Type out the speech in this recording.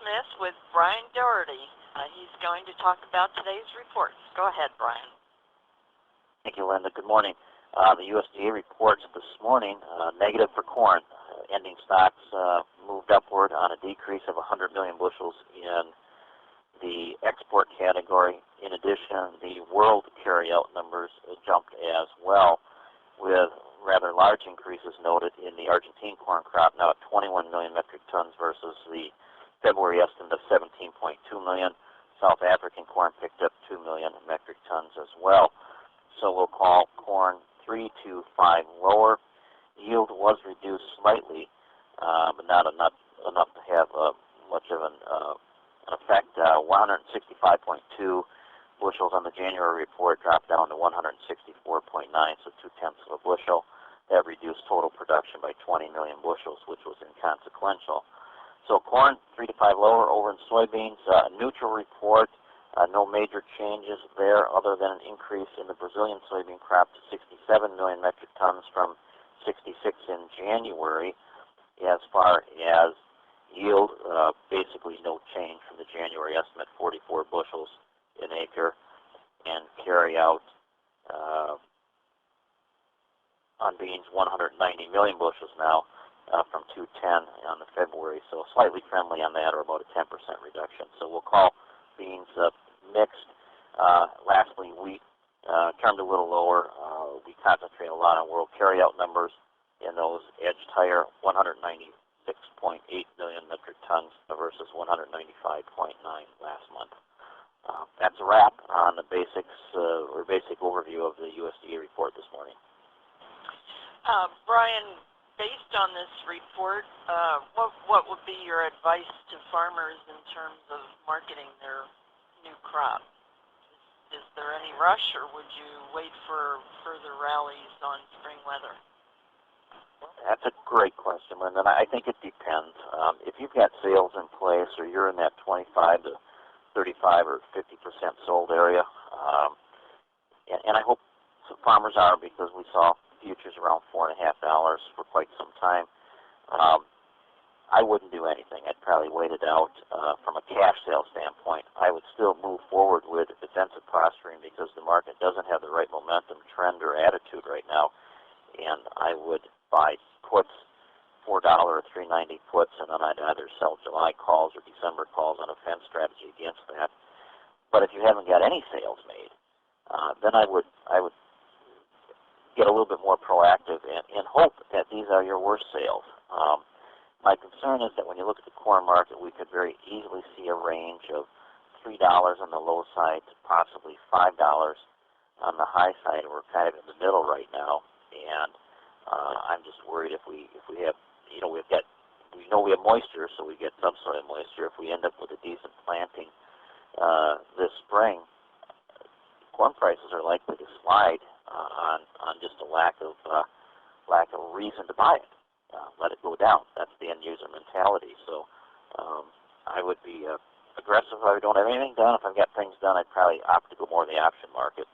this with Bryan Doherty. He's going to talk about today's reports. Go ahead, Bryan. Thank you, Linda. Good morning. The USDA reports this morning negative for corn. Ending stocks moved upward on a decrease of 100 million bushels in the export category. In addition, the world carryout numbers jumped as well, with rather large increases noted in the Argentine corn crop, now at 21 million metric tons versus the February estimate of 17.2 million. South African corn picked up 2 million metric tons as well. So we'll call corn 3 to 5 lower. Yield was reduced slightly, but not enough to have much of an effect. 165.2 bushels on the January report dropped down to 164.9, so 0.2 of a bushel. That reduced total production by 20 million bushels, which was inconsequential. So corn 3 to 5 lower. Over in soybeans, neutral report. No major changes there other than an increase in the Brazilian soybean crop to 67 million metric tons from 66 in January. As far as yield, basically no change from the January estimate, 44 bushels an acre, and carry out on beans 190 million bushels now from 210 on the February, so slightly friendly on that, or about a 10% reduction. So we'll call beans mixed. Lastly, wheat turned a little lower. We concentrate a lot on world carryout numbers, and those edged higher, 196.8 million metric tons versus 195.9 last month. That's a wrap on the basics or basic overview of the USDA report this morning. Bryan, based on this report, what would be your advice to farmers in terms of marketing their new crop? Is there any rush, or would you wait for further rallies on spring weather? That's a great question, Linda. I think it depends. If you've got sales in place, or you're in that 25 to 35 or 50% sold area, and I hope some farmers are, because we saw futures around $4.50 for quite some time. I wouldn't do anything. I'd probably wait it out from a cash sales standpoint. I would still move forward with defensive posturing because the market doesn't have the right momentum, trend, or attitude right now. And I would buy puts, $4 or $3.90 puts, and then I'd either sell July calls or December calls on a fence strategy against that. But if you haven't got any sales made, then I would get a little bit more proactive and hope that these are your worst sales. My concern is that when you look at the corn market, we could very easily see a range of $3 on the low side to possibly $5 on the high side. We're kind of in the middle right now, and I'm just worried if we have, we know we have moisture, so we get some sort of moisture. If we end up with a decent planting this spring, corn prices are likely to slide on just a lack of reason to buy it. Let it go down. That's the end user mentality. So I would be aggressive if I don't have anything done. If I've got things done, I'd probably opt to go more in the option market.